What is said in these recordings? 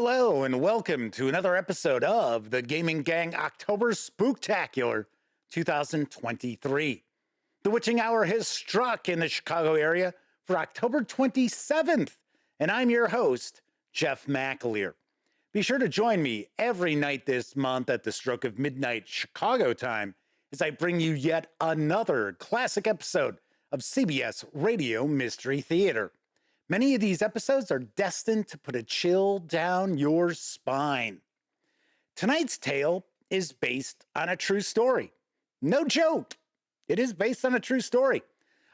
Hello and welcome to another episode of the Gaming Gang October Spooktacular 2023. The witching hour has struck in the Chicago area for October 27th, and I'm your host, Jeff McAleer. Be sure to join me every night this month at the stroke of midnight Chicago time as I bring you yet another classic episode of CBS Radio Mystery Theater. Many of these episodes are destined to put a chill down your spine. Tonight's tale is based on a true story. No joke. It is based on a true story.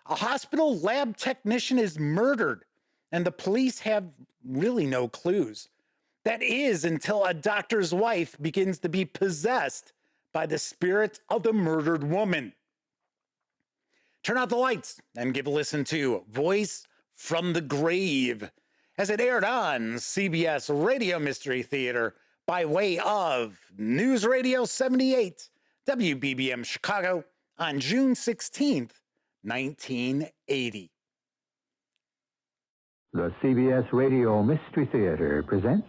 A hospital lab technician is murdered, and the police have really no clues. That is until a doctor's wife begins to be possessed by the spirit of the murdered woman. Turn out the lights and give a listen to Voice from the Grave, as it aired on CBS Radio Mystery Theater by way of Newsradio 78, WBBM Chicago, on June 16th, 1980. The CBS Radio Mystery Theater presents...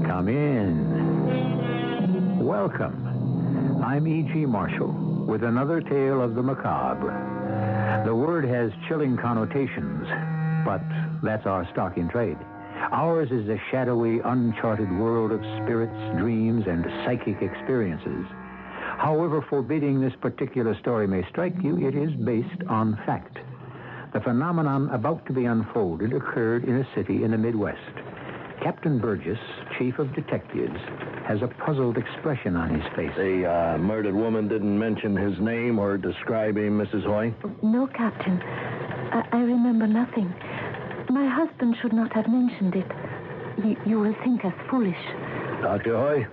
Come in. Welcome. I'm E.G. Marshall with another tale of the macabre. The word has chilling connotations, but that's our stock in trade. Ours is a shadowy, uncharted world of spirits, dreams, and psychic experiences. However forbidding this particular story may strike you, it is based on fact. The phenomenon about to be unfolded occurred in a city in the Midwest. Captain Burgess, chief of detectives, has a puzzled expression on his face. The murdered woman didn't mention his name or describe him, Mrs. Hoy? No, Captain. I remember nothing. My husband should not have mentioned it. You will think us foolish. Dr. Hoy?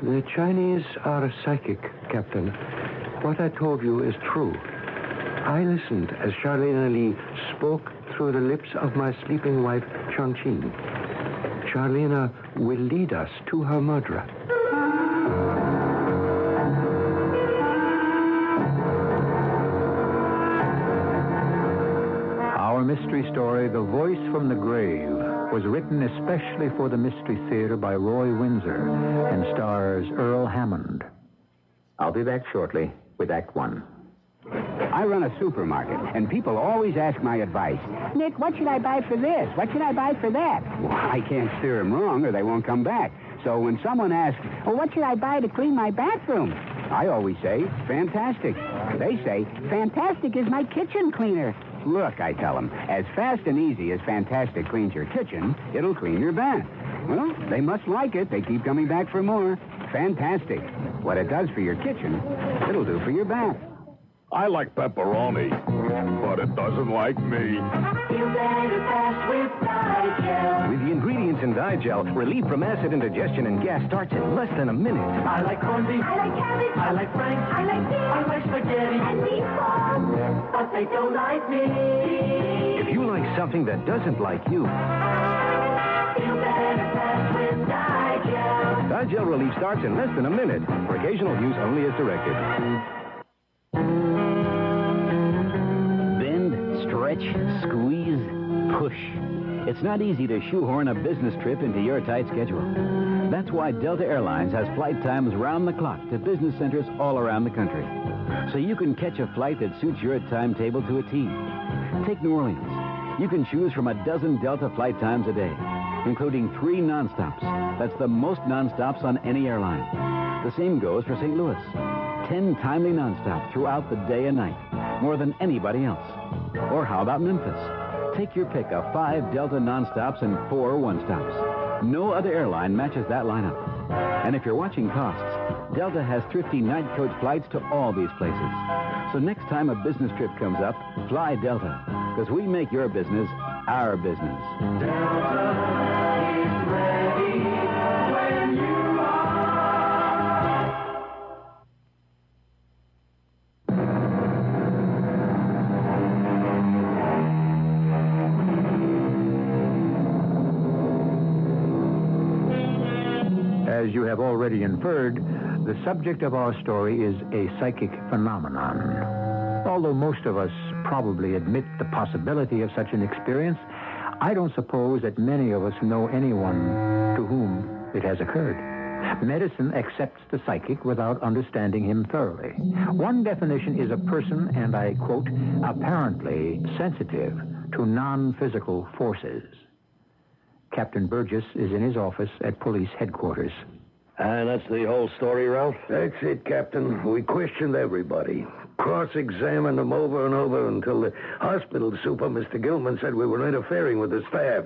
The Chinese are psychic, Captain. What I told you is true. I listened as Charlene Lee spoke through the lips of my sleeping wife, Chang-Chin. Charlena will lead us to her murderer. Our mystery story, The Voice from the Grave, was written especially for the Mystery Theater by Roy Windsor and stars Earl Hammond. I'll be back shortly with Act One. I run a supermarket, and people always ask my advice. Nick, what should I buy for this? What should I buy for that? Well, I can't steer them wrong, or they won't come back. So when someone asks, well, what should I buy to clean my bathroom? I always say, fantastic. They say, fantastic is my kitchen cleaner. Look, I tell them, as fast and easy as Fantastic cleans your kitchen, it'll clean your bath. Well, they must like it. They keep coming back for more. Fantastic. What it does for your kitchen, it'll do for your bath. I like pepperoni, but it doesn't like me. Feel better fast with Digel. With the ingredients in Digel, relief from acid indigestion and gas starts in less than a minute. I like corned beef. I like cabbage. I like franks. I like beef. I like spaghetti. And meatballs. But they don't like me. If you like something that doesn't like you... Feel better fast with Digel. Digel relief starts in less than a minute. For occasional use only as directed. Bend, stretch, squeeze, push. It's not easy to shoehorn a business trip into your tight schedule. That's why Delta Airlines has flight times round the clock to business centers all around the country. So you can catch a flight that suits your timetable to a T. Take New Orleans. You can choose from a dozen Delta flight times a day, including 3 nonstops. That's the most nonstops on any airline. The same goes for St. Louis. 10 timely nonstops throughout the day and night, more than anybody else. Or how about Memphis? Take your pick of 5 Delta nonstops and 4 one-stops. No other airline matches that lineup. And if you're watching costs, Delta has thrifty night coach flights to all these places. So next time a business trip comes up, fly Delta, because we make your business our business. Delta is ready when you As you have already inferred, the subject of our story is a psychic phenomenon. Although most of us probably admit the possibility of such an experience, I don't suppose that many of us know anyone to whom it has occurred. Medicine accepts the psychic without understanding him thoroughly. One definition is a person, and I quote, apparently sensitive to non-physical forces. Captain Burgess is in his office at police headquarters. And that's the whole story, Ralph? That's it, Captain. We questioned everybody. Cross-examined them over and over until the hospital super, Mr. Gilman, said we were interfering with the staff.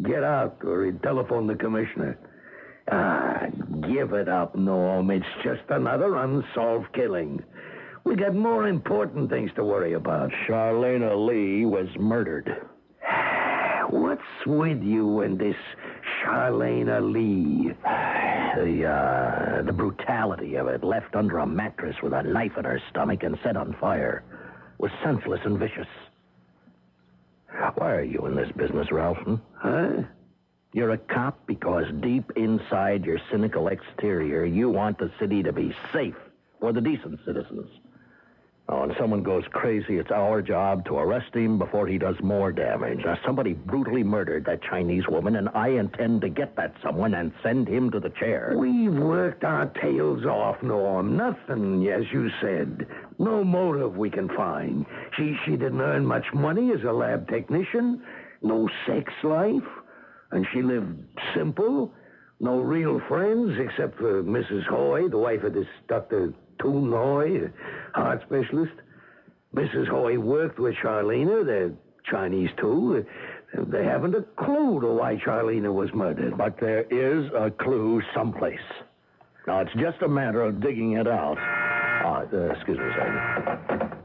Get out, or he'd telephone the commissioner. Give it up, Norm. It's just another unsolved killing. We got more important things to worry about. Charlena Lee was murdered. What's with you and this Charlena Lee? The brutality of it, left under a mattress with a knife in her stomach and set on fire, was senseless and vicious. Why are you in this business, Ralph? Huh? You're a cop because deep inside your cynical exterior, you want the city to be safe for the decent citizens. Oh, when someone goes crazy, it's our job to arrest him before he does more damage. Now, somebody brutally murdered that Chinese woman, and I intend to get that someone and send him to the chair. We've worked our tails off, Norm. Nothing, as you said. No motive we can find. She didn't earn much money as a lab technician. No sex life. And she lived simple. No real friends except for Mrs. Hoy, the wife of this Dr. Toon Hoy, heart specialist. Mrs. Hoy worked with Charlena. They're Chinese, too. They haven't a clue to why Charlena was murdered. But there is a clue someplace. Now, it's just a matter of digging it out. Excuse me a second.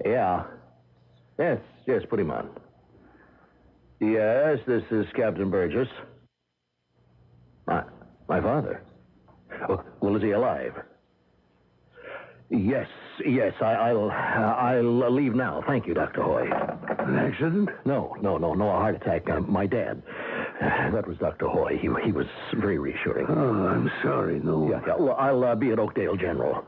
Yeah. Yes, put him on. Yes, this is Captain Burgess. My father? Well, is he alive? Yes, I'll leave now. Thank you, Dr. Hoy. An accident? No, a heart attack. My dad. That was Dr. Hoy. He was very reassuring. Oh, I'm sorry, no. Yeah. Well, I'll be at Oakdale General.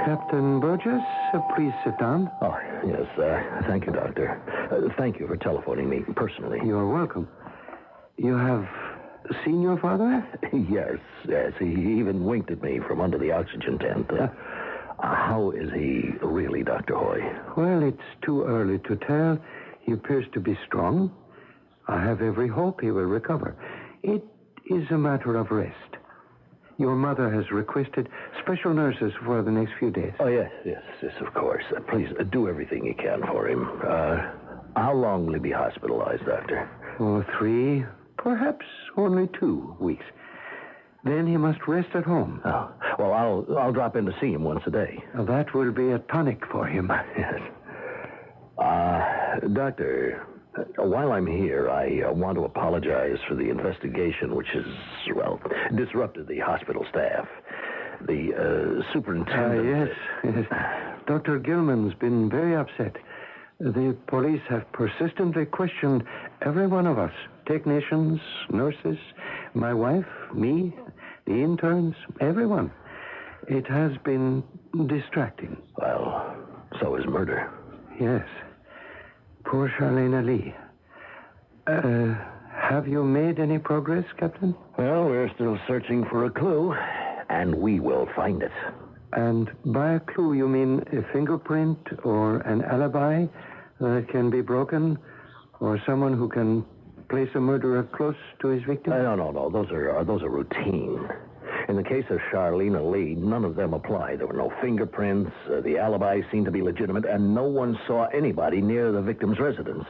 Captain Burgess, please sit down. Oh, yes, thank you, Doctor. Thank you for telephoning me personally. You're welcome. You have seen your father? Yes. He even winked at me from under the oxygen tent. How is he really, Dr. Hoy? Well, it's too early to tell. He appears to be strong. I have every hope he will recover. It is a matter of rest. Your mother has requested special nurses for the next few days. Oh, yes, of course. Please, do everything you can for him. How long will he be hospitalized, Doctor? 3, perhaps only 2 weeks. Then he must rest at home. Oh, well, I'll drop in to see him once a day. That will be a tonic for him. Yes. Doctor, while I'm here, I want to apologize for the investigation which has, disrupted the hospital staff. The superintendent... Yes. Dr. Gilman's been very upset. The police have persistently questioned every one of us. Technicians, nurses, my wife, me, the interns, everyone. It has been distracting. Well, so is murder. Yes. Poor Charlena Lee. Have you made any progress, Captain? Well, we're still searching for a clue, and we will find it. And by a clue, you mean a fingerprint or an alibi that can be broken, or someone who can place a murderer close to his victim? No. Those are routine. In the case of Charlena Lee, none of them apply. There were no fingerprints. The alibi seemed to be legitimate, and no one saw anybody near the victim's residence.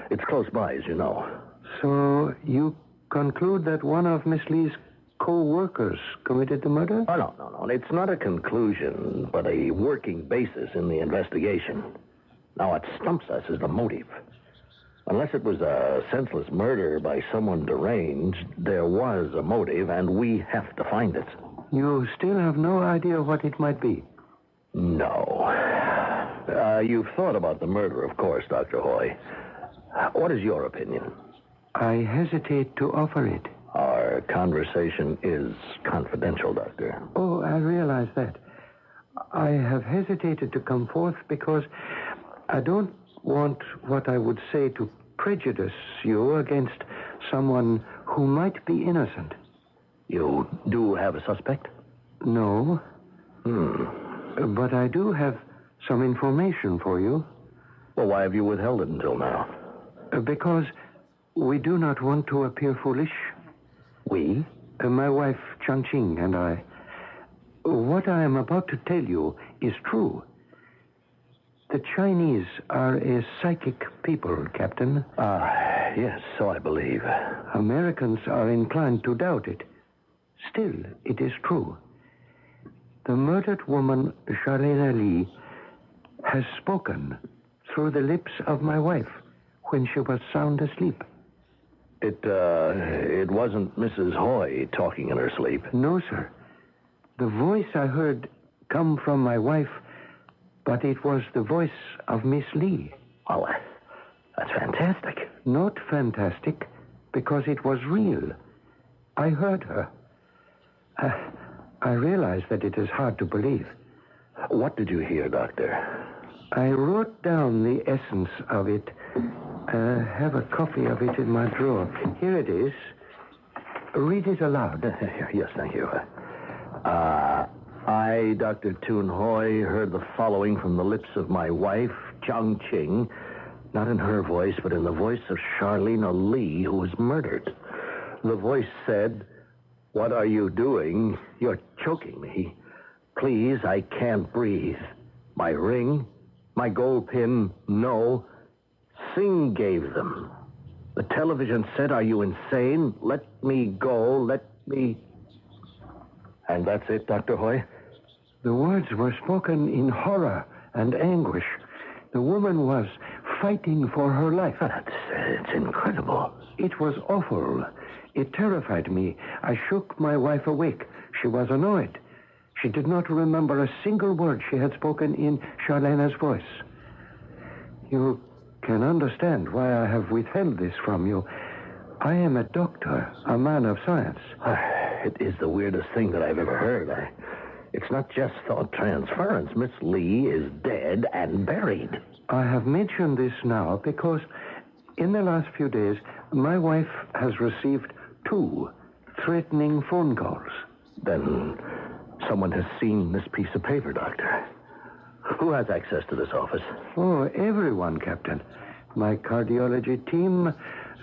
It's close by, as you know. So you conclude that one of Miss Lee's co-workers committed the murder? Oh, no. It's not a conclusion, but a working basis in the investigation. Now, what stumps us is the motive. Unless it was a senseless murder by someone deranged, there was a motive, and we have to find it. You still have no idea what it might be? No. You've thought about the murder, of course, Dr. Hoy. What is your opinion? I hesitate to offer it. Our conversation is confidential, Doctor. Oh, I realize that. I have hesitated to come forth because I don't want what I would say to prejudice you against someone who might be innocent. You do have a suspect? No. But I do have some information for you. Well, why have you withheld it until now? Because we do not want to appear foolish. We? My wife, Chang-Ching, and I. What I am about to tell you is true. The Chinese are a psychic people, Captain. Yes, so I believe. Americans are inclined to doubt it. Still, it is true. The murdered woman, Charlene Lee, has spoken through the lips of my wife when she was sound asleep. It wasn't Mrs. Hoy talking in her sleep. No, sir. The voice I heard come from my wife, but it was the voice of Miss Lee. Oh, that's fantastic. Not fantastic, because it was real. I heard her. I realize that it is hard to believe. What did you hear, Doctor? I wrote down the essence of it. I have a copy of it in my drawer. Here it is. Read it aloud. Yes, thank you. I, Dr. Toon Hoy, heard the following from the lips of my wife, Chang-Ching, not in her voice, but in the voice of Charlene Lee, who was murdered. The voice said, "What are you doing? You're choking me. Please, I can't breathe. My ring, my gold pin, no. Singh gave them. The television said, 'Are you insane? Let me go, let me..." And that's it, Dr. Hoy? The words were spoken in horror and anguish. The woman was fighting for her life. It's incredible. It was awful. It terrified me. I shook my wife awake. She was annoyed. She did not remember a single word she had spoken in Charlena's voice. You can understand why I have withheld this from you. I am a doctor, a man of science. It is the weirdest thing that I've ever heard. It's not just thought transference. Miss Lee is dead and buried. I have mentioned this now because in the last few days, my wife has received 2 threatening phone calls. Then someone has seen this piece of paper, Doctor. Who has access to this office? Oh, everyone, Captain. My cardiology team,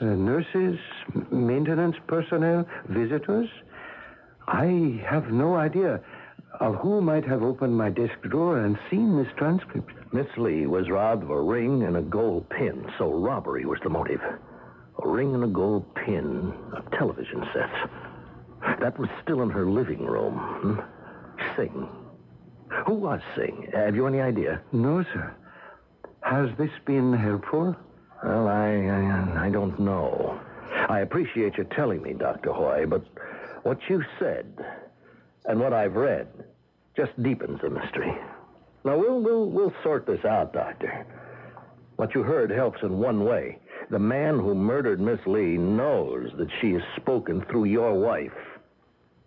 nurses, maintenance personnel, visitors. I have no idea of who might have opened my desk drawer and seen this transcript. Miss Lee was robbed of a ring and a gold pin, so robbery was the motive. A ring and a gold pin, a television set. That was still in her living room. Singh. Who was Singh? Have you any idea? No, sir. Has this been helpful? Well, I don't know. I appreciate you telling me, Dr. Hoy, but what you said and what I've read just deepens the mystery. Now, we'll sort this out, Doctor. What you heard helps in one way. The man who murdered Miss Lee knows that she has spoken through your wife.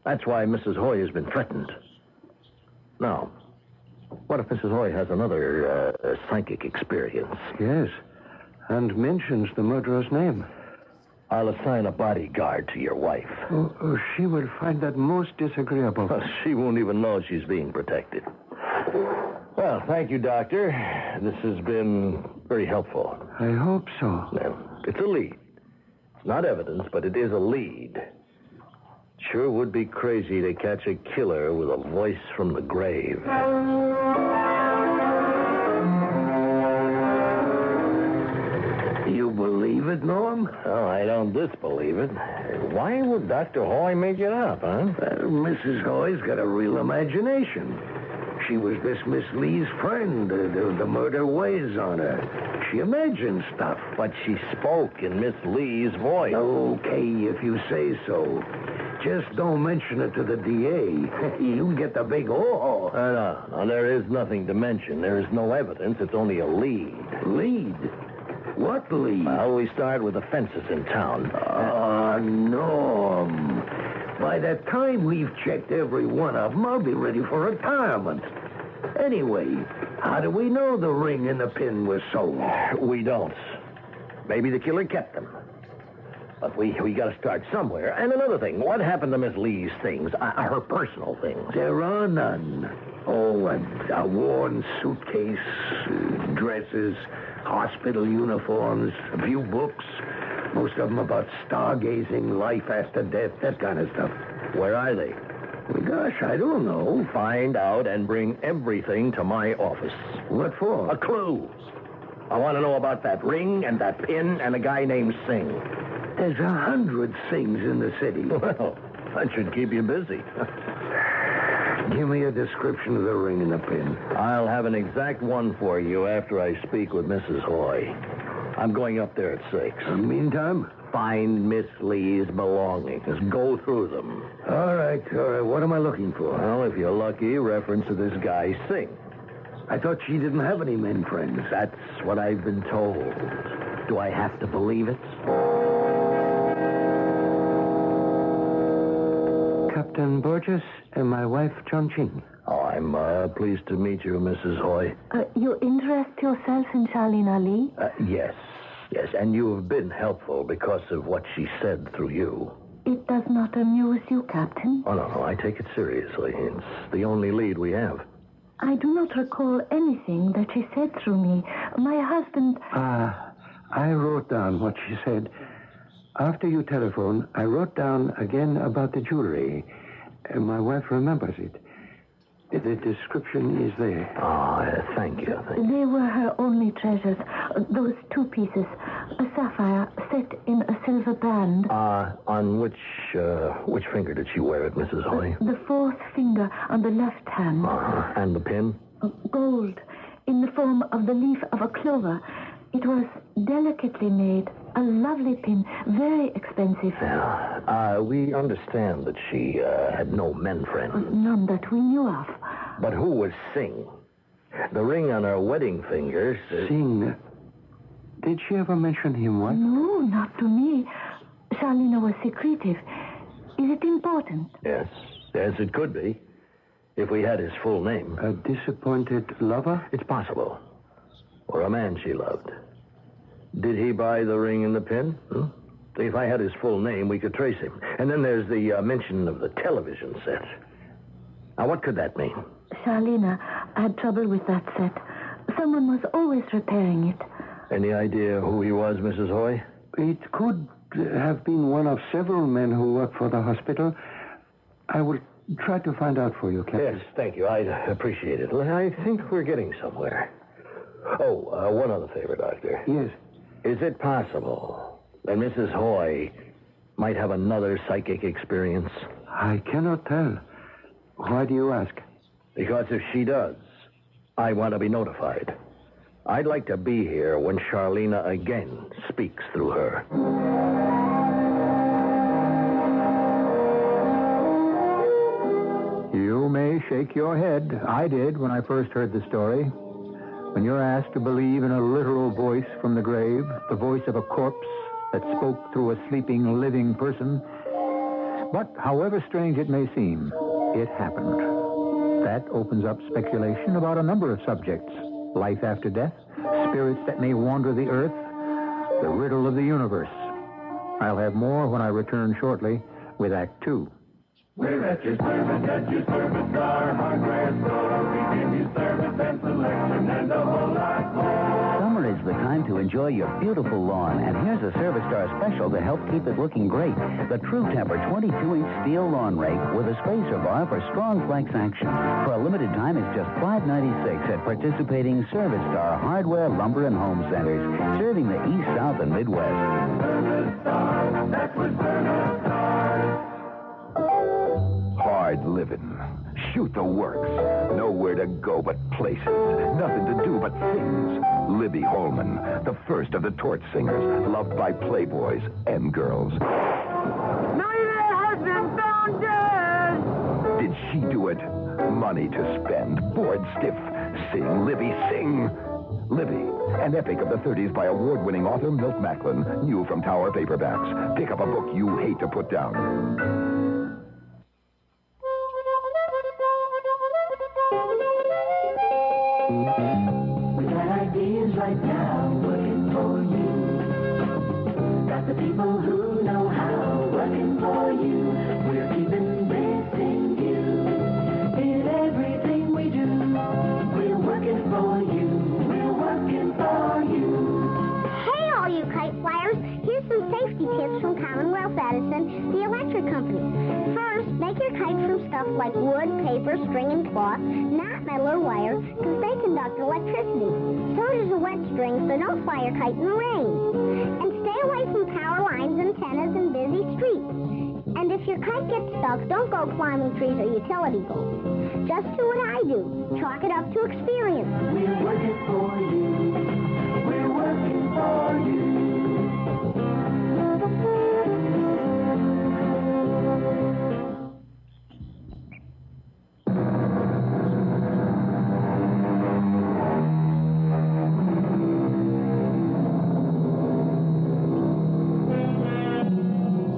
That's why Mrs. Hoy has been threatened. Now, what if Mrs. Hoy has another psychic experience? Yes, and mentions the murderer's name. I'll assign a bodyguard to your wife. She will find that most disagreeable. She won't even know she's being protected. Well, thank you, Doctor. This has been very helpful. I hope so. Now, it's a lead. It's not evidence, but it is a lead. Sure would be crazy to catch a killer with a voice from the grave. You believe it, Norm? Oh, I don't disbelieve it. Why would Dr. Hoy make it up, huh? Mrs. Hoy's got a real imagination. She was this Miss Lee's friend. The murder weighs on her. She imagines stuff. But she spoke in Miss Lee's voice. Okay, if you say so. Just don't mention it to the DA. You get the big oh. No, there is nothing to mention. There is no evidence. It's only a lead. Lead? What, Lee? Well, we start with the fences in town. Norm. By the time we've checked every one of them, I'll be ready for retirement. Anyway, how do we know the ring and the pin were sold? We don't. Maybe the killer kept them. But we got to start somewhere. And another thing, what happened to Miss Lee's things, her personal things? There are none. Oh, a worn suitcase, dresses, hospital uniforms, a few books. Most of them about stargazing, life after death, that kind of stuff. Where are they? Well, gosh, I don't know. Find out and bring everything to my office. What for? A clue. I want to know about that ring and that pin and a guy named Singh. There's 100 Singhs in the city. Well, that should keep you busy. Give me a description of the ring and the pin. I'll have an exact one for you after I speak with Mrs. Hoy. I'm going up there at 6. Meantime? Find Miss Lee's belongings. Go through them. All right. What am I looking for? Well, if you're lucky, reference to this guy, Singh. I thought she didn't have any men friends. That's what I've been told. Do I have to believe it? Captain Burgess and my wife, Chong-Ching. Oh, I'm pleased to meet you, Mrs. Hoy. You interest yourself in Charlene Ali? Yes. Yes, and you have been helpful because of what she said through you. It does not amuse you, Captain? Oh, no, I take it seriously. It's the only lead we have. I do not recall anything that she said through me. My husband... I wrote down what she said. After you telephoned, I wrote down again about the jewelry. My wife remembers it. The description is there. Thank you. They were her only treasures. Those 2 pieces. A sapphire set in a silver band. On which finger did she wear it, Mrs. Hoy? The 4th finger on the left hand. And the pin? Gold, in the form of the leaf of a clover. It was delicately made. A lovely pin, very expensive. Yeah. We understand that she had no men friends. None that we knew of. But who was Singh? The ring on her wedding finger says... Singh. Did she ever mention him once? No, not to me. Charlene was secretive. Is it important? Yes, it could be. If we had his full name. A disappointed lover? It's possible. Or a man she loved. Did he buy the ring and the pin? If I had his full name, we could trace him. And then there's the mention of the television set. Now, what could that mean? Charlene had trouble with that set. Someone was always repairing it. Any idea who he was, Mrs. Hoy? It could have been one of several men who work for the hospital. I will try to find out for you, Captain. Yes, thank you. I'd appreciate it. I think we're getting somewhere. Oh, one other favor, Doctor. Yes. Is it possible that Mrs. Hoy might have another psychic experience? I cannot tell. Why do you ask? Because if she does, I want to be notified. I'd like to be here when Charlene again speaks through her. You may shake your head. I did when I first heard the story. When you're asked to believe in a literal voice from the grave, the voice of a corpse that spoke through a sleeping, living person. But however strange it may seem, it happened. That opens up speculation about a number of subjects. Life after death, spirits that may wander the earth, the riddle of the universe. I'll have more when I return shortly with Act 2. We're at your service, our hardware store. We give you service and selection and a whole lot more. Summer is the time to enjoy your beautiful lawn, and here's a Service Star special to help keep it looking great. The True Temper 22-inch steel lawn rake with a spacer bar for strong flex action. For a limited time, it's just $5.96 at participating Service Star hardware, lumber, and home centers, serving the East, South, and Midwest. Service Star, that's what Service Star. Hard living. Shoot the works. Nowhere to go but places. Nothing to do but things. Libby Holman, the first of the torch singers, loved by playboys and girls. Night husband found dead. Did she do it? Money to spend. Bored stiff. Sing, Libby, sing. Libby, an epic of the 30s by award-winning author Milt Macklin, new from Tower Paperbacks. Pick up a book you hate to put down. We got ideas right now working for you. Got the people who know how working for you. We're keeping this in view. In everything we do, we're working for you. We're working for you. Hey, all you kite flyers. Here's some safety tips from Commonwealth Edison, the electric company. First, make your kite from stuff like wood, paper, string, and cloth, not metal or wire, because they conduct electricity. So does a wet string, so don't fly your kite in the rain. And stay away from power lines, antennas, and busy streets. And if your kite gets stuck, don't go climbing trees or utility poles. Just do what I do. Chalk it up to experience. We're working for you. We're working for you.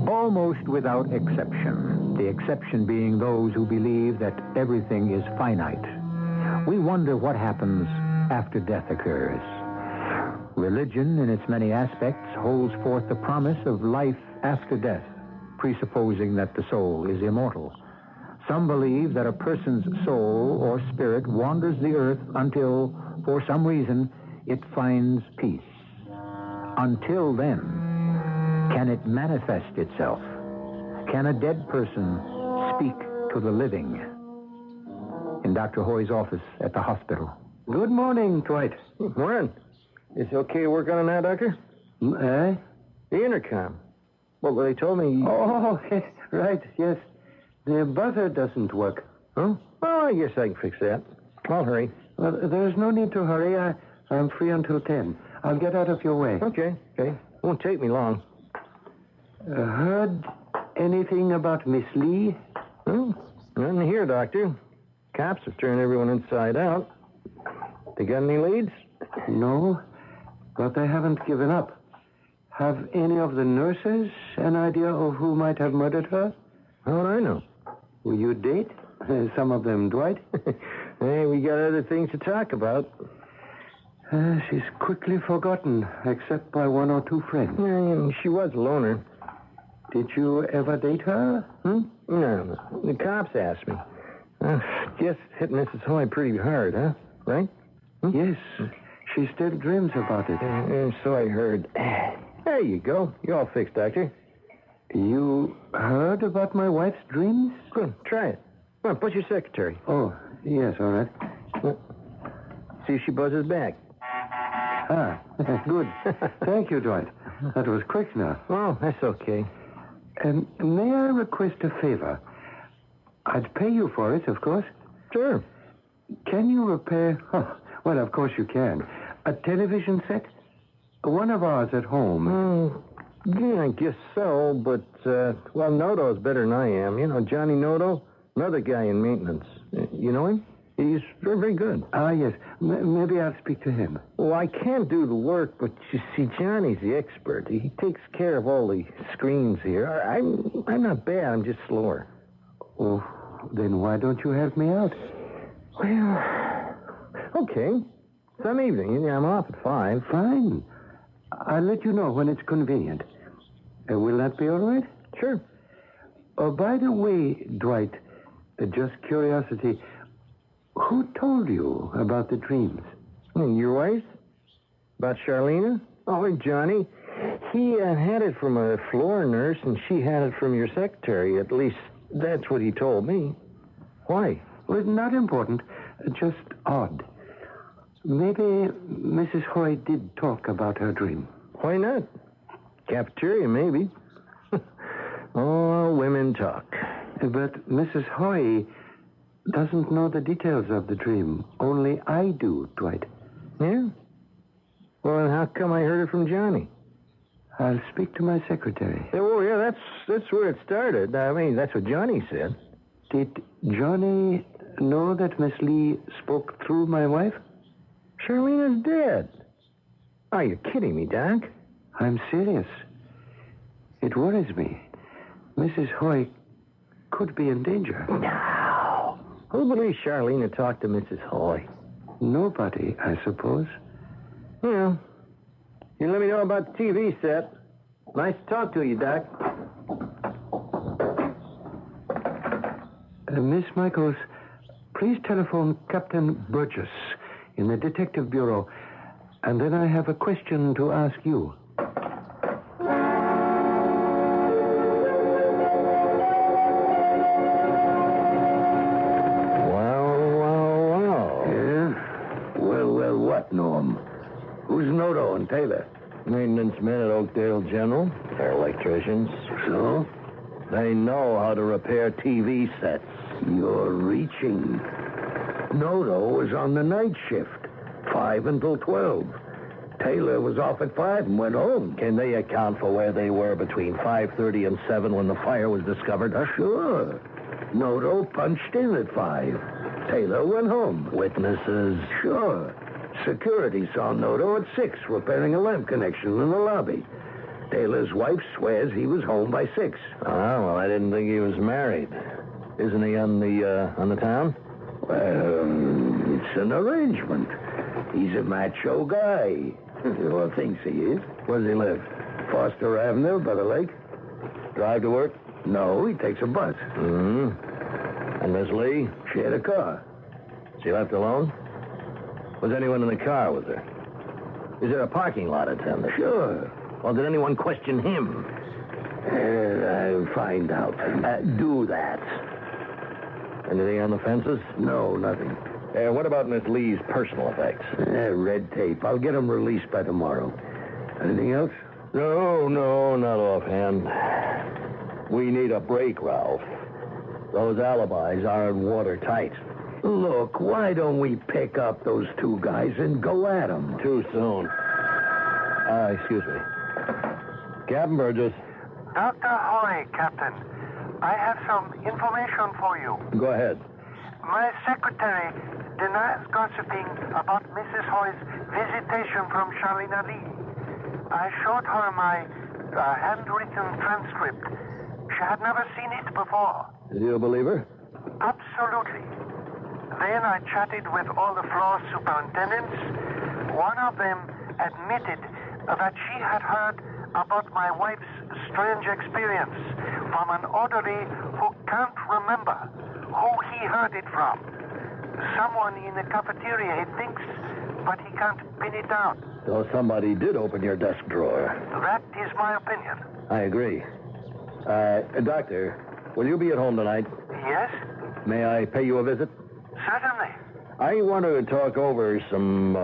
Almost without exception, the exception being those who believe that everything is finite. We wonder what happens after death occurs. Religion, in its many aspects, holds forth the promise of life after death, presupposing that the soul is immortal. Some believe that a person's soul or spirit wanders the earth until, for some reason, it finds peace. Until then, can it manifest itself? Can a dead person speak to the living? In Dr. Hoy's office at the hospital. Good morning, Dwight. Morning. Is it okay to work on that, Doctor? Eh? The intercom. Well, they told me... Oh, right, yes. The buzzer doesn't work. Huh? Well, I guess I can fix that. I'll hurry. Well, there's no need to hurry. I'm free until 10. I'll get out of your way. Okay. Won't take me long. Heard anything about Miss Lee? Nothing here, Doctor. Cops have turned everyone inside out. They got any leads? No, but they haven't given up. Have any of the nurses an idea of who might have murdered her? How would I know? Will you date some of them, Dwight? Hey, we got other things to talk about. She's quickly forgotten, except by one or two friends. Yeah, she was a loner. Did you ever date her? No. The cops asked me. Guess hit Mrs. Hoy pretty hard, huh? Right? Yes. She still dreams about it. So I heard. There you go. You're all fixed, Doctor. You heard about my wife's dreams? Good. Try it. Come on, push your secretary. Oh, yes, all right. See if she buzzes back. Good. Thank you, Dwight. That was quick now. Oh, that's okay. May I request a favor? I'd pay you for it, of course. Sure. Can you repair... Oh, well, of course you can. A television set? One of ours at home. Yeah, I guess so, but, Noto's better than I am. You know, Johnny Noto, another guy in maintenance. You know him? He's very, very good. Yes. Maybe I'll speak to him. Well, I can do the work, but you see, Johnny's the expert. He takes care of all the screens here. I'm not bad. I'm just slower. Oh, then why don't you help me out? Well, okay. Some evening. I'm off at 5. Fine. I'll let you know when it's convenient. Will that be all right? Sure. Oh, by the way, Dwight, just curiosity, who told you about the dreams? Your wife? About Charlena? Oh, and Johnny. He had it from a floor nurse, and she had it from your secretary. At least, that's what he told me. Why? Well, it's not important. Just odd. Maybe Mrs. Hoy did talk about her dream. Why not? Cafeteria, maybe. Oh, women talk. But Mrs. Hoy doesn't know the details of the dream. Only I do, Dwight. Yeah? Well, then how come I heard it from Johnny? I'll speak to my secretary. Oh, yeah, that's where it started. I mean, that's what Johnny said. Did Johnny know that Miss Lee spoke through my wife? Charlene is dead. Are you kidding me, Doc? I'm serious. It worries me. Mrs. Hoy could be in danger. No. Who believes Charlene had talked to Mrs. Hoy? Nobody, I suppose. Well, you let me know about the TV set. Nice to talk to you, Doc. Miss Michaels, please telephone Captain Burgess in the Detective Bureau, and then I have a question to ask you. Wow. Yeah? Well, what, Norm? Who's Noto and Taylor? Maintenance men at Oakdale General. They're electricians. So? They know how to repair TV sets. You're reaching. Noto was on the night shift, 5 until 12. Taylor was off at 5 and went home. Can they account for where they were between 5:30 and 7 when the fire was discovered? Sure. Noto punched in at 5. Taylor went home. Witnesses? Sure. Security saw Noto at 6 repairing a lamp connection in the lobby. Taylor's wife swears he was home by 6. Well, I didn't think he was married. Isn't he on the town? Well, it's an arrangement. He's a macho guy. Well, thinks he is. Where does he live? Foster Avenue by the lake. Drive to work? No, he takes a bus. Mm-hmm. And Miss Lee? She had a car. She left alone? Was anyone in the car with her? Is there a parking lot attendant? Sure. Well, did anyone question him? I'll find out. Do that. Anything on the fences? No, nothing. What about Miss Lee's personal effects? Red tape. I'll get them released by tomorrow. Anything else? No, not offhand. We need a break, Ralph. Those alibis aren't watertight. Look, why don't we pick up those 2 guys and go at them? Too soon. Excuse me. Captain Burgess. Dr. Hoy, Captain. I have some information for you. Go ahead. My secretary denies gossiping about Mrs. Hoy's visitation from Charlene Lee. I showed her my handwritten transcript. She had never seen it before. Do you believe her? Absolutely. Then I chatted with all the floor superintendents. One of them admitted that she had heard about my wife's strange experience from an orderly who can't remember who he heard it from. Someone in the cafeteria, he thinks, but he can't pin it down. So somebody did open your desk drawer. That is my opinion. I agree. Doctor, will you be at home tonight? Yes? May I pay you a visit? Certainly. I want to talk over some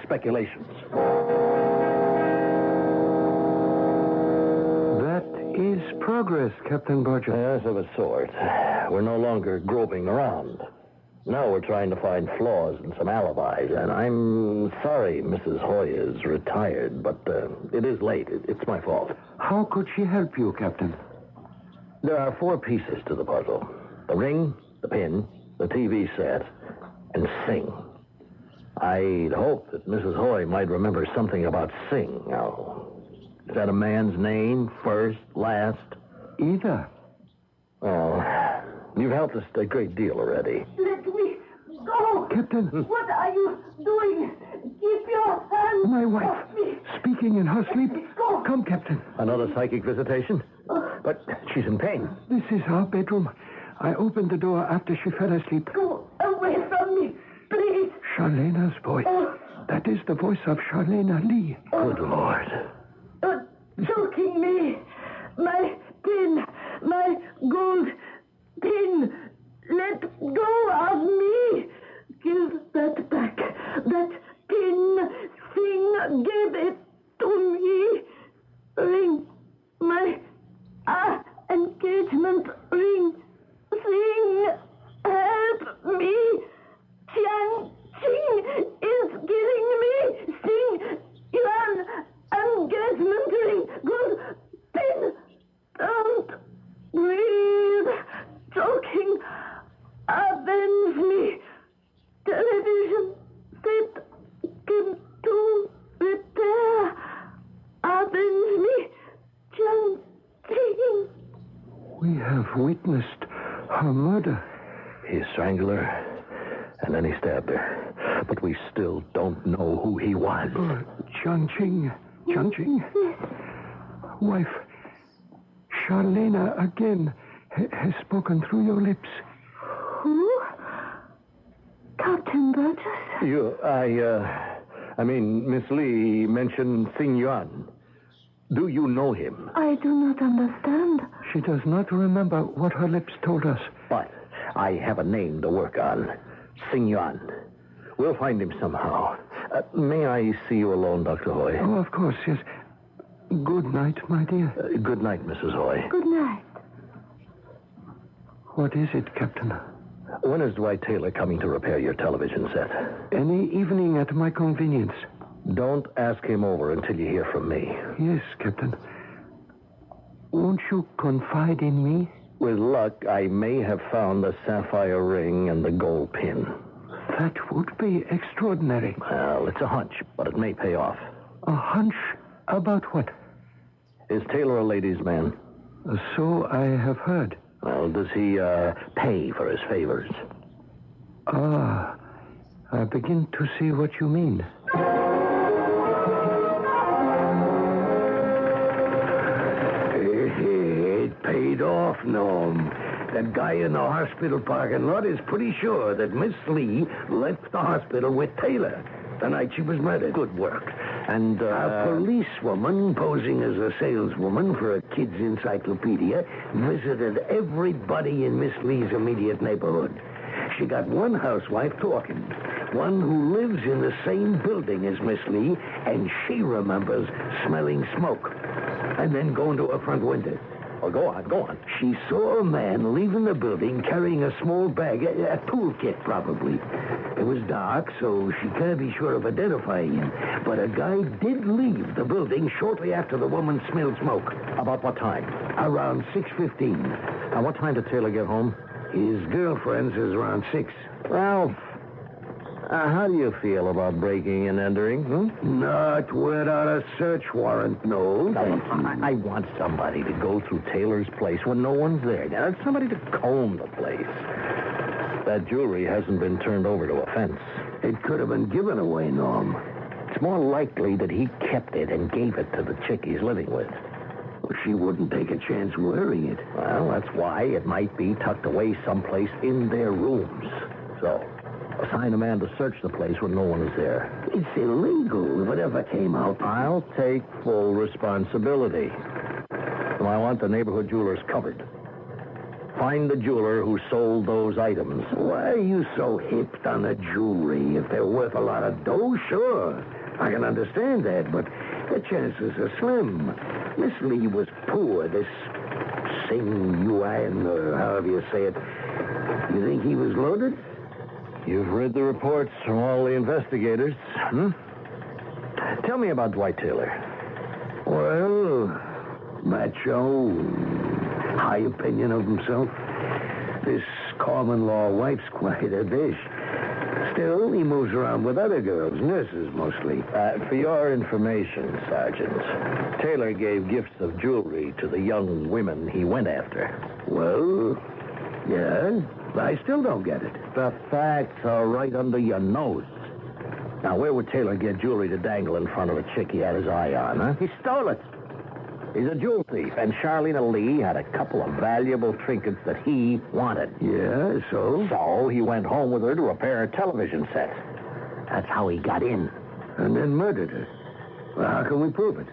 speculations. That is progress, Captain Burgess. Yes, of a sort. We're no longer groping around. Now we're trying to find flaws in some alibis, and I'm sorry Mrs. Hoy is retired, but it is late. It's my fault. How could she help you, Captain? There are 4 pieces to the puzzle. The ring, the pin, the TV set, and Singh. I'd hoped that Mrs. Hoy might remember something about Singh. Now, is that a man's name, first, last? Either. Well, you've helped us a great deal already. Let me go. Captain. What are you doing? Keep your hands My wife, off me. speaking in her sleep. Go. Come, Captain. Another psychic visitation? But she's in pain. This is our bedroom. I opened the door after she fell asleep. Go away from me, please. Charlena's voice. That is the voice of Charlene Lee. Good Lord. Choking me. My pin. My gold pin. Let go of me. Give that back. That pin. Singh gave it to me. Ring. My engagement ring. Sing, help me. Tian Ching is killing me. Sing, Yuan, engagement ring. Good have witnessed her murder. He strangled her, and then he stabbed her. But we still don't know who he was. Chang-Ching. Chang-Ching? Wife, Charlena again has spoken through your lips. Who? Captain Burgess? I mean, Miss Lee mentioned Xing Yuan. Do you know him? I do not understand. She does not remember what her lips told us. But I have a name to work on. Xing Yuan. We'll find him somehow. May I see you alone, Dr. Hoy? Oh, of course, yes. Good night, my dear. Good night, Mrs. Hoy. Good night. What is it, Captain? When is Dwight Taylor coming to repair your television set? Any evening at my convenience. Don't ask him over until you hear from me. Yes, Captain. Won't you confide in me? With luck, I may have found the sapphire ring and the gold pin. That would be extraordinary. Well, it's a hunch, but it may pay off. A hunch about what? Is Taylor a ladies' man? So I have heard. Well, does he pay for his favors? Ah, I begin to see what you mean. It paid off, Norm. That guy in the hospital parking lot is pretty sure that Miss Lee left the hospital with Taylor the night she was murdered. Good work. And a policewoman posing as a saleswoman for a kid's encyclopedia visited everybody in Miss Lee's immediate neighborhood. She got one housewife talking, one who lives in the same building as Miss Lee, and she remembers smelling smoke and then going to her front window. Oh, go on. She saw a man leaving the building carrying a small bag, a toolkit probably. It was dark, so she can't be sure of identifying him. But a guy did leave the building shortly after the woman smelled smoke. About what time? Around 6:15. And what time did Taylor get home? His girlfriend says around 6. Well, how do you feel about breaking and entering? Not without a search warrant, no. I want somebody to go through Taylor's place when no one's there. Now, somebody to comb the place. That jewelry hasn't been turned over to a fence. It could have been given away, Norm. It's more likely that he kept it and gave it to the chick he's living with. Well, she wouldn't take a chance wearing it. Well, that's why it might be tucked away someplace in their rooms. So, assign a man to search the place when no one is there. It's illegal if it ever came out. I'll take full responsibility. And I want the neighborhood jewelers covered. Find the jeweler who sold those items. Why are you so hipped on the jewelry? If they're worth a lot of dough, sure. I can understand that, but the chances are slim. Miss Lee was poor. This Xing Yuan, or however you say it. You think he was loaded? You've read the reports from all the investigators. Tell me about Dwight Taylor. Well, macho, high opinion of himself. This common law wife's quite a dish. Still, he moves around with other girls, nurses mostly. For your information, Sergeant, Taylor gave gifts of jewelry to the young women he went after. Well, yeah, I still don't get it. The facts are right under your nose. Now, where would Taylor get jewelry to dangle in front of a chick he had his eye on, huh? He stole it. He's a jewel thief, and Charlena Lee had a couple of valuable trinkets that he wanted. Yeah, so? So he went home with her to repair her television set. That's how he got in. And then murdered her. Well, how can we prove it?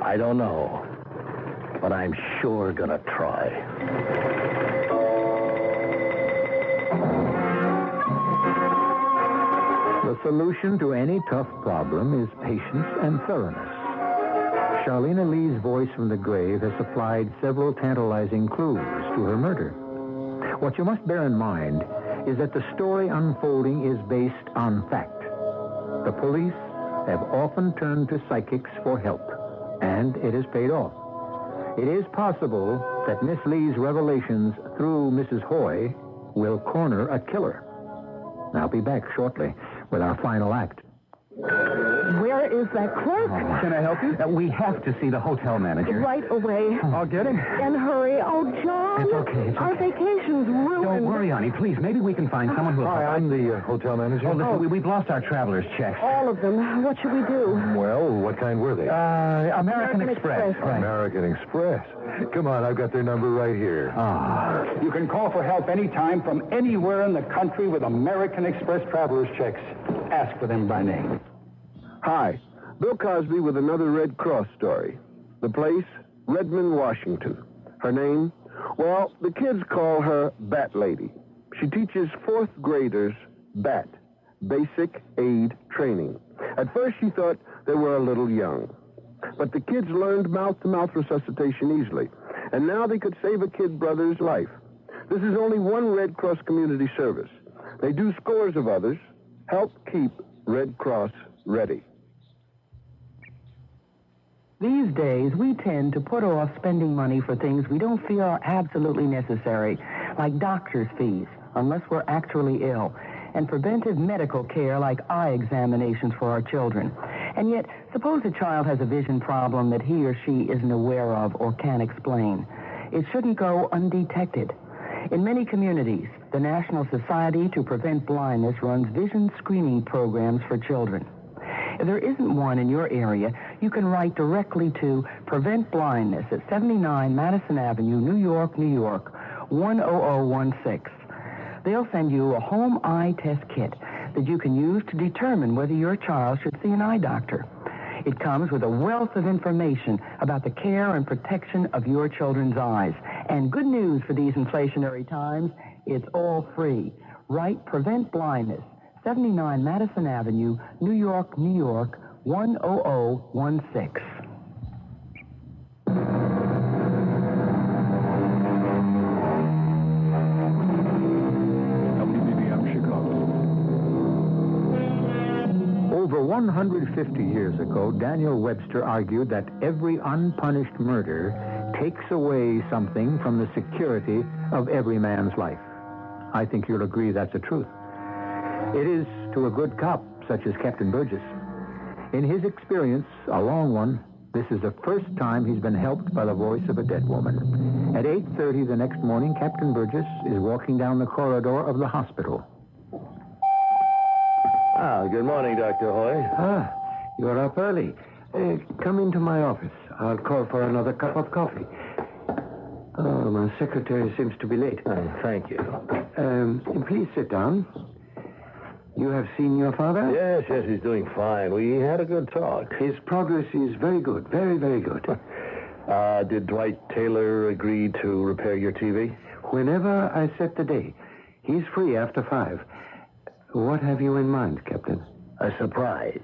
I don't know. But I'm sure gonna try. The solution to any tough problem is patience and thoroughness. Charlena Lee's voice from the grave has supplied several tantalizing clues to her murder. What you must bear in mind is that the story unfolding is based on fact. The police have often turned to psychics for help, and it has paid off. It is possible that Miss Lee's revelations through Mrs. Hoy will corner a killer. I'll be back shortly with our final act. We're Where is that clerk? Can I help you? We have to see the hotel manager. Right away. I'll get him. And hurry. Oh, John. It's okay. Our vacation's ruined. Don't worry, honey. Please, maybe we can find someone who will... Hi, I'm the hotel manager. Oh, listen, we've lost our traveler's checks. All of them. What should we do? Well, what kind were they? American Express. Right. American Express. Come on, I've got their number right here. You can call for help anytime from anywhere in the country with American Express traveler's checks. Ask for them by name. Hi, Bill Cosby with another Red Cross story. The place, Redmond, Washington. Her name? Well, the kids call her Bat Lady. She teaches fourth graders BAT, Basic Aid Training. At first she thought they were a little young. But the kids learned mouth-to-mouth resuscitation easily. And now they could save a kid brother's life. This is only one Red Cross community service. They do scores of others. Help keep Red Cross ready. These days, we tend to put off spending money for things we don't feel are absolutely necessary, like doctor's fees, unless we're actually ill, and preventive medical care like eye examinations for our children. And yet, suppose a child has a vision problem that he or she isn't aware of or can't explain. It shouldn't go undetected. In many communities, the National Society to Prevent Blindness runs vision screening programs for children. If there isn't one in your area, you can write directly to Prevent Blindness at 79 Madison Avenue, New York, New York, 10016. They'll send you a home eye test kit that you can use to determine whether your child should see an eye doctor. It comes with a wealth of information about the care and protection of your children's eyes. And good news for these inflationary times, it's all free. Write Prevent Blindness, 79 Madison Avenue, New York, New York, 10016. WBBM Chicago. Over 150 years ago, Daniel Webster argued that every unpunished murder takes away something from the security of every man's life. I think you'll agree that's the truth. It is to a good cop, such as Captain Burgess. In his experience, a long one, this is the first time he's been helped by the voice of a dead woman. At 8:30 the next morning, Captain Burgess is walking down the corridor of the hospital. Good morning, Dr. Hoy. You're up early. Come into my office. I'll call for another cup of coffee. Oh, my secretary seems to be late. Thank you. Please sit down. You have seen your father? Yes, he's doing fine. We had a good talk. His progress is very good. Very, very good. Did Dwight Taylor agree to repair your TV? Whenever I set the day. He's free after 5. What have you in mind, Captain? A surprise.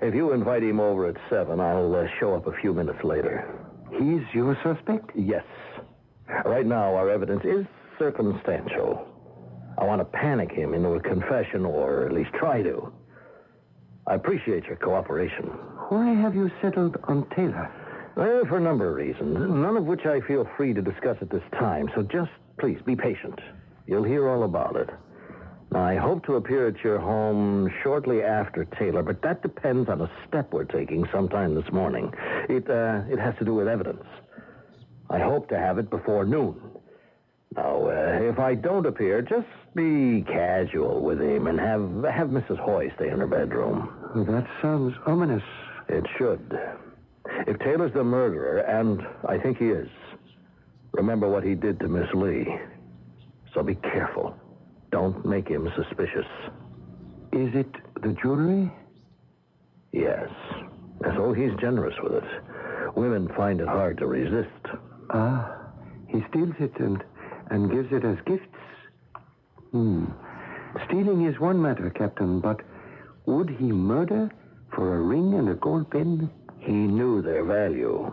If you invite him over at 7, I'll show up a few minutes later. He's your suspect? Yes. Right now, our evidence is circumstantial. I want to panic him into a confession, or at least try to. I appreciate your cooperation. Why have you settled on Taylor? Well, for a number of reasons, none of which I feel free to discuss at this time, so just, please, be patient. You'll hear all about it. Now, I hope to appear at your home shortly after Taylor, but that depends on a step we're taking sometime this morning. It has to do with evidence. I hope to have it before noon. Now, if I don't appear, just be casual with him and have Mrs. Hoy stay in her bedroom. That sounds ominous. It should. If Taylor's the murderer, and I think he is, remember what he did to Miss Lee. So be careful. Don't make him suspicious. Is it the jewelry? Yes. So he's generous with it. Women find it hard to resist. He steals it and gives it as gifts. Stealing is one matter, Captain, but would he murder for a ring and a gold pin? He knew their value.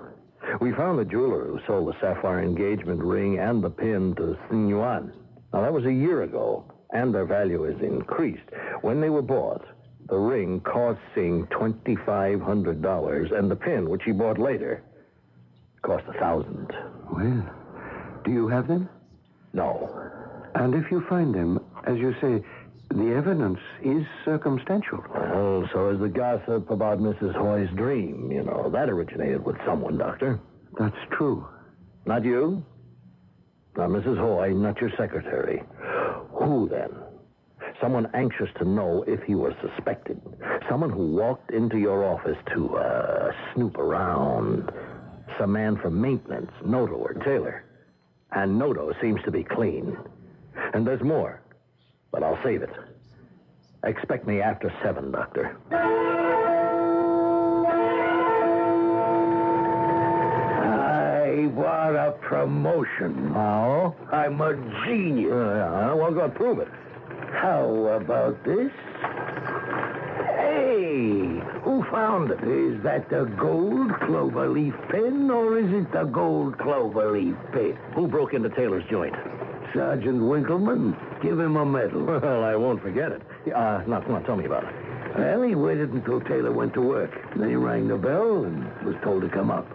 We found the jeweler who sold the sapphire engagement ring and the pin to Xin Yuan. Now, that was a year ago, and their value has increased. When they were bought, the ring cost Singh $2,500, and the pin, which he bought later, cost $1,000. Well, do you have them? No. And if you find them, as you say, The evidence is circumstantial. Well, so is the gossip about Mrs. Hoy's dream. You know, that originated with someone, Doctor. That's true. Not you? Not Mrs. Hoy, not your secretary. Who, then? Someone anxious to know if you were suspected. Someone who walked into your office to, snoop around. Some man from maintenance, Noto or Taylor. And Noto seems to be clean. And there's more. But I'll save it. Expect me after 7, Doctor. I want a promotion. Oh? I'm a genius. Well, go prove it. How about this? Hey, who found it? Is that the gold cloverleaf pen, or is it the gold cloverleaf pen? Who broke into Taylor's joint? Sergeant Winkleman. Give him a medal. Well, I won't forget it. Now, come on, tell me about it. Well, he waited until Taylor went to work. Then he rang the bell and was told to come up.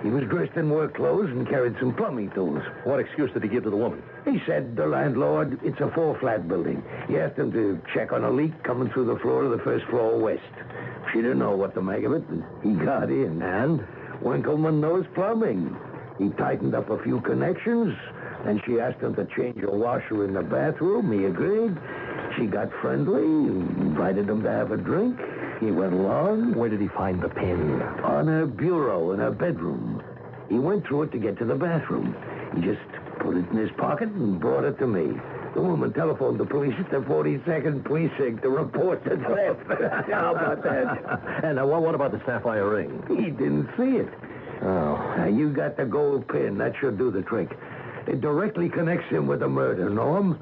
He was dressed in work clothes and carried some plumbing tools. What excuse did he give to the woman? He said, the landlord, it's a 4-flat building. He asked him to check on a leak coming through the floor of the first floor west. She didn't know what to make of it, and he got in. And? Winkleman knows plumbing. He tightened up a few connections, and she asked him to change a washer in the bathroom. He agreed. She got friendly, invited him to have a drink. He went along. Where did he find the pin? On her bureau in her bedroom. He went through it to get to the bathroom. He just put it in his pocket and brought it to me. The woman telephoned the police at the 42nd Precinct to report the theft. How about that? And what about the sapphire ring? He didn't see it. Oh. Now, you got the gold pin. That should do the trick. It directly connects him with the murder, Norm.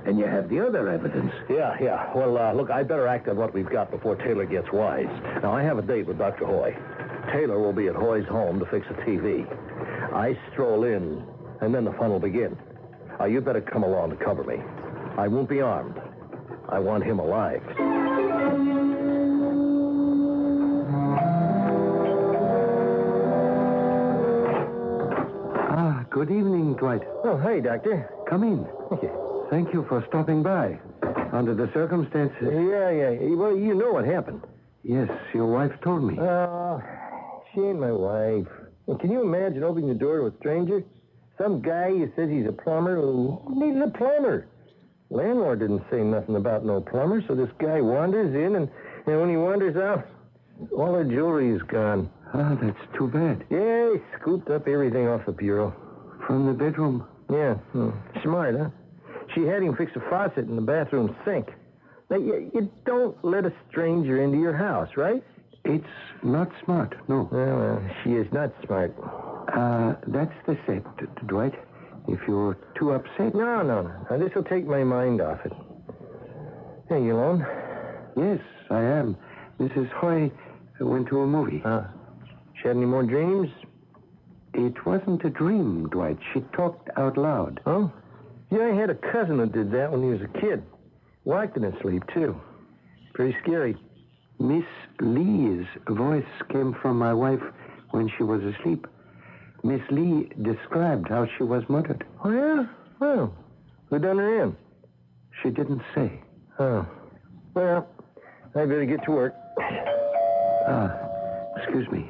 And you have the other evidence. Yeah. Well, look, I better act on what we've got before Taylor gets wise. Now, I have a date with Dr. Hoy. Taylor will be at Hoy's home to fix a TV. I stroll in, and then the fun will begin. You'd better come along to cover me. I won't be armed. I want him alive. Good evening, Dwight. Oh, hey, Doctor. Come in. Thank you for stopping by. Under the circumstances... Yeah. Well, you know what happened. Yes, your wife told me. She ain't my wife. And can you imagine opening the door to a stranger? Some guy who says he's a plumber who needed a plumber. Landlord didn't say nothing about no plumber, so this guy wanders in, and when he wanders out, all her jewelry is gone. That's too bad. Yeah, he scooped up everything off the bureau. From the bedroom? Yeah. Smart, huh? She had him fix a faucet in the bathroom sink. Now, you don't let a stranger into your house, right? It's not smart, no. Well, she is not smart. That's the set, Dwight. If you're too upset... No. Now, this will take my mind off it. Hey, you alone? Yes, I am. Mrs. Hoy went to a movie. She had any more dreams? It wasn't a dream, Dwight. She talked out loud. Oh? Yeah, I had a cousin that did that when he was a kid. Walked in his sleep, too. Pretty scary. Miss Lee's voice came from my wife when she was asleep. Miss Lee described how she was murdered. Oh, yeah? Well, who done her in? She didn't say. Oh. Well, I better get to work. Excuse me.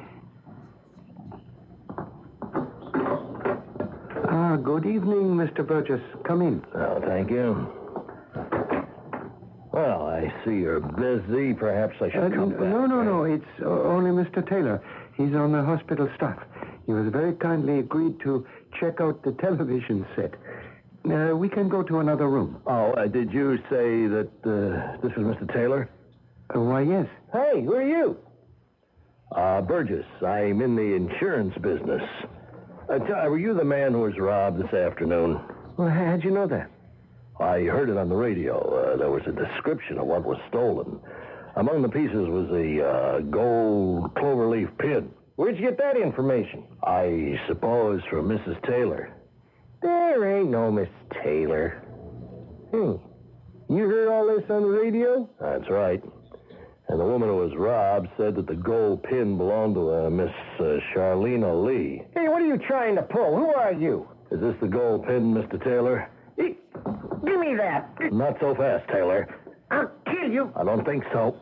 Good evening, Mr. Burgess. Come in. Oh, thank you. Well, I see you're busy. Perhaps I should come back. No. It's only Mr. Taylor. He's on the hospital staff. He was very kindly agreed to check out the television set. We can go to another room. Oh, did you say that this was Mr. Taylor? Why, yes. Hey, who are you? Burgess. I'm in the insurance business. Were you the man who was robbed this afternoon? Well, how'd you know that? I heard it on the radio. There was a description of what was stolen. Among the pieces was a gold cloverleaf pin. Where'd you get that information? I suppose from Mrs. Taylor. There ain't no Miss Taylor. You heard all this on the radio? That's right. And the woman who was robbed said that the gold pin belonged to Miss Charlena Lee. Hey, what are you trying to pull? Who are you? Is this the gold pin, Mr. Taylor? Give me that. Not so fast, Taylor. kill you. I don't think so.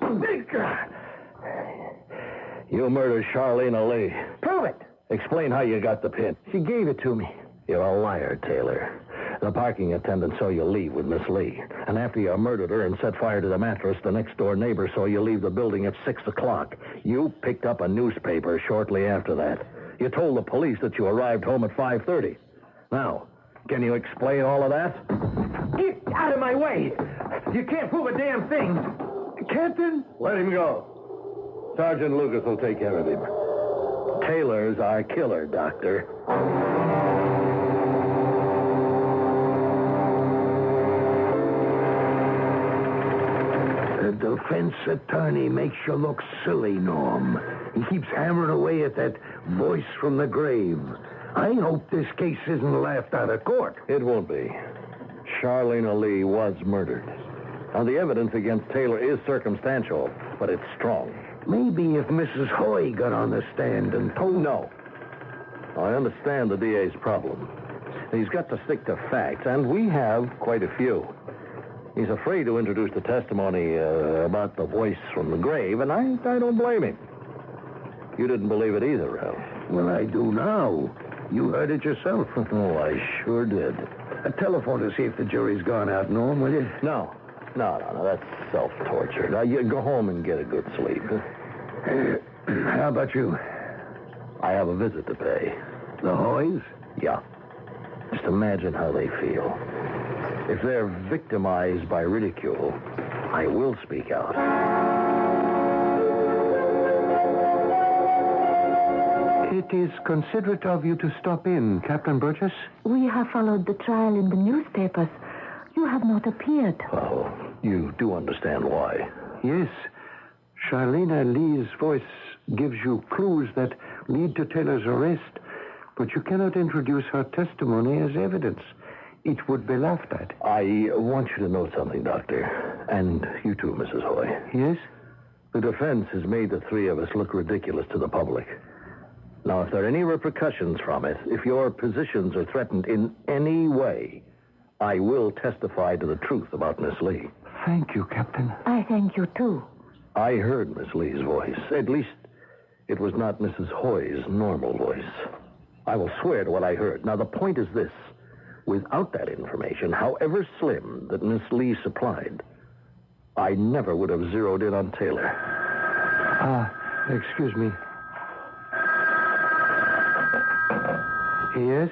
You murdered Charlene Lee. Prove it. Explain how you got the pin. She gave it to me. You're a liar, Taylor. The parking attendant saw you leave with Miss Lee. And after you murdered her and set fire to the mattress, the next-door neighbor saw you leave the building at 6 o'clock. You picked up a newspaper shortly after that. You told the police that you arrived home at 5:30. Now, can you explain all of that? Get out of my way. You can't prove a damn thing. Captain? Let him go. Sergeant Lucas will take care of him. Taylor's our killer, Doctor. The defense attorney makes you look silly, Norm. He keeps hammering away at that voice from the grave. I hope this case isn't laughed out of court. It won't be. Charlene Lee was murdered. Now, the evidence against Taylor is circumstantial, but it's strong. Maybe if Mrs. Hoy got on the stand and told... No. I understand the DA's problem. He's got to stick to facts, and we have quite a few. He's afraid to introduce the testimony about the voice from the grave, and I don't blame him. You didn't believe it either, Ralph. Well, I do now. You heard it yourself. Oh, I sure did. Telephone to see if the jury's gone out, Norm, will you? No. That's self-torture. Now, you go home and get a good sleep. How about you? I have a visit to pay. The Hoys? Yeah. Just imagine how they feel. If they're victimized by ridicule, I will speak out. It is considerate of you to stop in, Captain Burgess. We have followed the trial in the newspapers. You have not appeared. Oh, you do understand why. Yes. Charlene Lee's voice gives you clues that lead to Taylor's arrest, but you cannot introduce her testimony as evidence. It would be laughed at. I want you to know something, Doctor. And you too, Mrs. Hoy. Yes? The defense has made the three of us look ridiculous to the public. Now, if there are any repercussions from it, if your positions are threatened in any way, I will testify to the truth about Miss Lee. Thank you, Captain. I thank you, too. I heard Miss Lee's voice. At least, it was not Mrs. Hoy's normal voice. I will swear to what I heard. Now, the point is this. Without that information, however slim, that Miss Lee supplied, I never would have zeroed in on Taylor. Excuse me. Yes?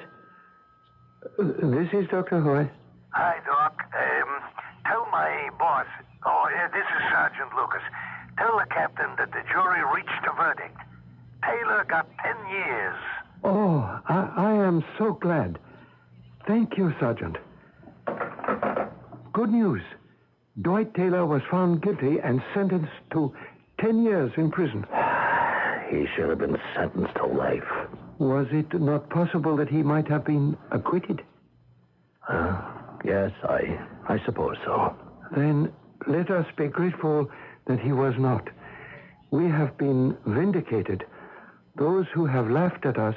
This is Dr. Hoy. Hi, Doc. Tell my boss... this is Sergeant Lucas. Tell the captain that the jury reached a verdict. Taylor got 10 years. Oh, I am so glad. Thank you, Sergeant. Good news. Dwight Taylor was found guilty and sentenced to 10 years in prison. He should have been sentenced to life. Was it not possible that he might have been acquitted? Yes, I suppose so. Then let us be grateful that he was not. We have been vindicated. Those who have laughed at us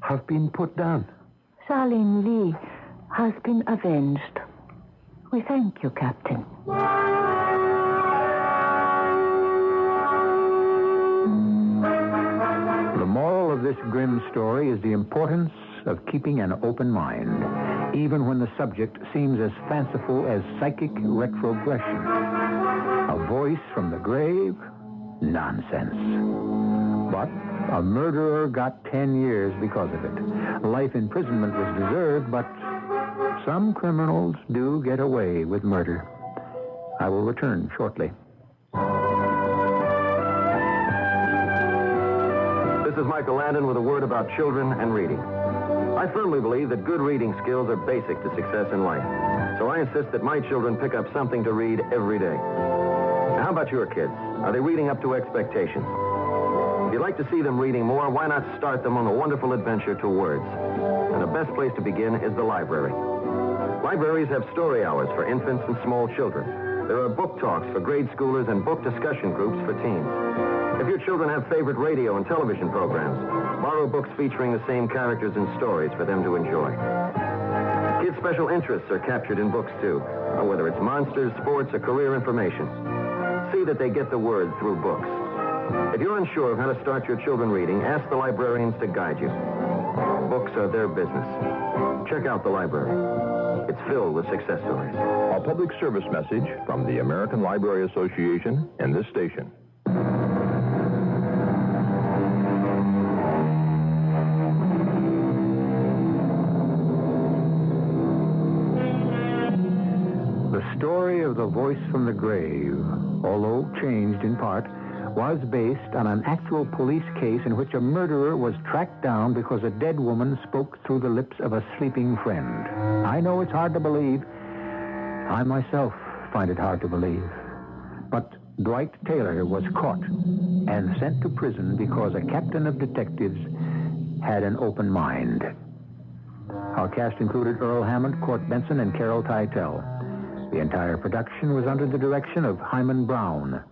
have been put down. Charlene Lee has been avenged. We thank you, Captain. The moral of this grim story is the importance of keeping an open mind, even when the subject seems as fanciful as psychic retrogression. A voice from the grave? Nonsense. But a murderer got 10 years because of it. Life imprisonment was deserved, but some criminals do get away with murder. I will return shortly. This is Michael Landon with a word about children and reading. I firmly believe that good reading skills are basic to success in life. So I insist that my children pick up something to read every day. Now, how about your kids? Are they reading up to expectations? If you'd like to see them reading more, why not start them on a wonderful adventure to words? And the best place to begin is the library. Libraries have story hours for infants and small children. There are book talks for grade schoolers and book discussion groups for teens. If your children have favorite radio and television programs, borrow books featuring the same characters and stories for them to enjoy. Kids' special interests are captured in books, too, whether it's monsters, sports, or career information. See that they get the word through books. If you're unsure of how to start your children reading, ask the librarians to guide you. Books are their business. Check out the library. It's filled with success stories. A public service message from the American Library Association and this station. The story of the voice from the grave, although changed in part, was based on an actual police case in which a murderer was tracked down because a dead woman spoke through the lips of a sleeping friend. I know it's hard to believe. I myself find it hard to believe. But Dwight Taylor was caught and sent to prison because a captain of detectives had an open mind. Our cast included Earl Hammond, Court Benson, and Carol Teitel. The entire production was under the direction of Hyman Brown.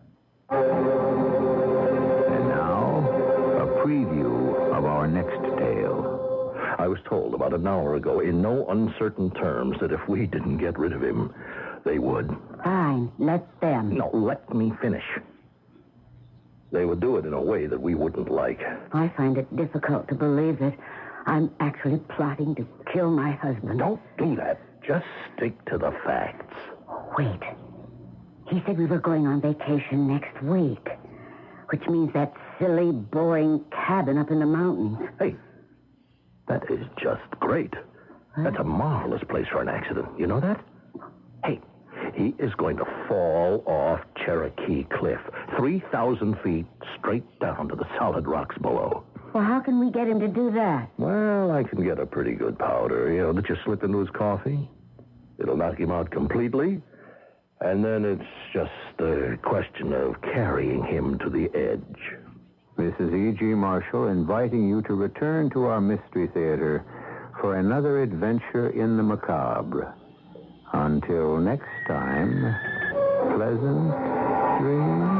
And now, a preview of our next tale. I was told about an hour ago in no uncertain terms that if we didn't get rid of him, they would. Fine, let them. No, let me finish. They would do it in a way that we wouldn't like. I find it difficult to believe that I'm actually plotting to kill my husband. Don't do that. Just stick to the facts. Wait. He said we were going on vacation next week, which means that silly, boring cabin up in the mountains. Hey, that is just great. That's a marvelous place for an accident. You know that? Hey, he is going to fall off Cherokee Cliff, 3,000 feet straight down to the solid rocks below. Well, how can we get him to do that? Well, I can get a pretty good powder, that you slip into his coffee. It'll knock him out completely. And then it's just a question of carrying him to the edge. This is E.G. Marshall inviting you to return to our Mystery Theater for another adventure in the macabre. Until next time, pleasant dreams.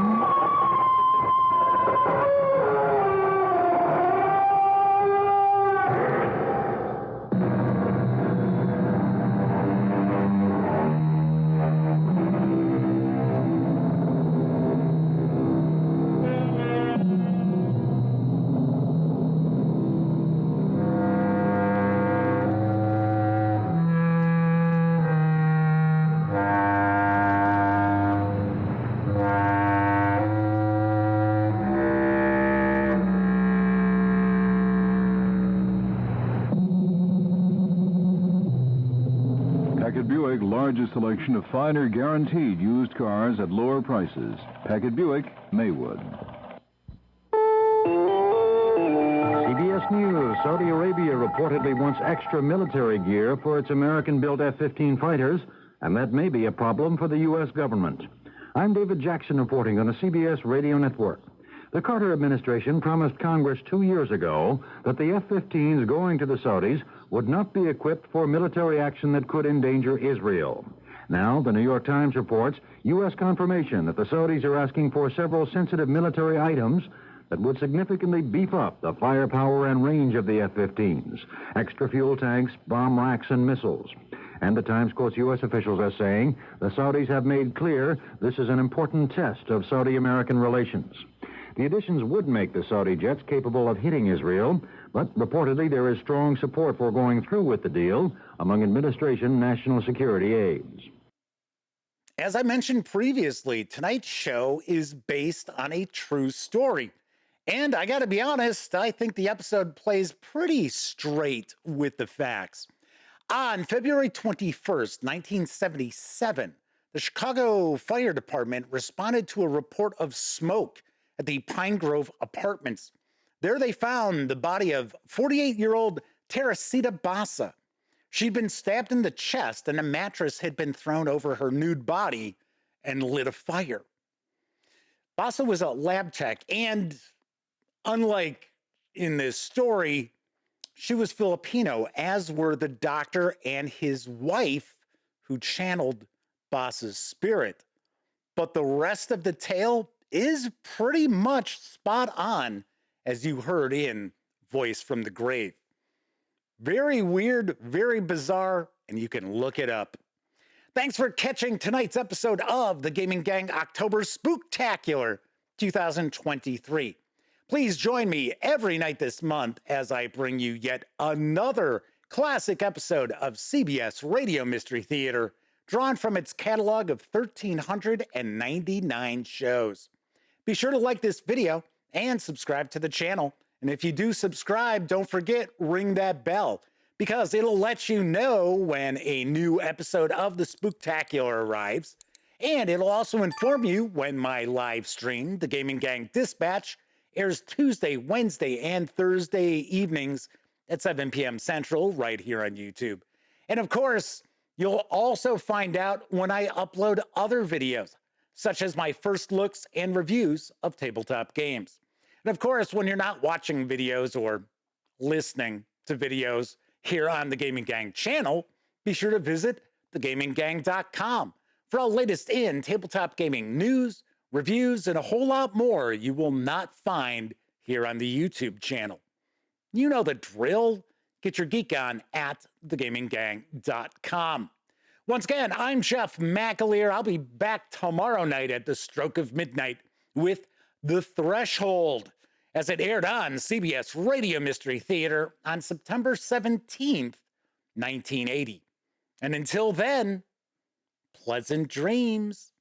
Largest selection of finer guaranteed used cars at lower prices. Packard Buick, Maywood. CBS News. Saudi Arabia reportedly wants extra military gear for its American-built F-15 fighters, and that may be a problem for the U.S. government. I'm David Jackson reporting on the CBS Radio Network. The Carter administration promised Congress 2 years ago that the F-15s going to the Saudis would not be equipped for military action that could endanger Israel. Now, the New York Times reports U.S. confirmation that the Saudis are asking for several sensitive military items that would significantly beef up the firepower and range of the F-15s. Extra fuel tanks, bomb racks, and missiles. And the Times quotes U.S. officials as saying the Saudis have made clear this is an important test of Saudi-American relations. The additions would make the Saudi jets capable of hitting Israel, but reportedly there is strong support for going through with the deal among administration national security aides. As I mentioned previously, tonight's show is based on a true story. And I got to be honest, I think the episode plays pretty straight with the facts. On February 21st, 1977, the Chicago Fire Department responded to a report of smoke at the Pine Grove Apartments. There they found the body of 48-year-old Teresita Bassa. She'd been stabbed in the chest and a mattress had been thrown over her nude body and lit a fire. Bassa was a lab tech and, unlike in this story, she was Filipino, as were the doctor and his wife who channeled Bassa's spirit. But the rest of the tale is pretty much spot on, as you heard in Voice from the Grave. Very weird, very bizarre, and you can look it up. Thanks for catching tonight's episode of the Gaming Gang October Spooktacular 2023. Please join me every night this month as I bring you yet another classic episode of CBS Radio Mystery Theater, drawn from its catalog of 1,399 shows. Be sure to like this video and subscribe to the channel. And if you do subscribe, don't forget, ring that bell, because it'll let you know when a new episode of the Spooktacular arrives. And it'll also inform you when my live stream, the Gaming Gang Dispatch, airs Tuesday, Wednesday, and Thursday evenings at 7 p.m. Central right here on YouTube. And of course, you'll also find out when I upload other videos, such as my first looks and reviews of tabletop games. And of course, when you're not watching videos or listening to videos here on the Gaming Gang channel, be sure to visit thegaminggang.com for all latest in tabletop gaming news, reviews, and a whole lot more you will not find here on the YouTube channel. You know the drill. Get your geek on at thegaminggang.com. Once again, I'm Jeff McAleer. I'll be back tomorrow night at the stroke of midnight with The Threshold, as it aired on CBS Radio Mystery Theater on September 17th, 1980. And until then, pleasant dreams.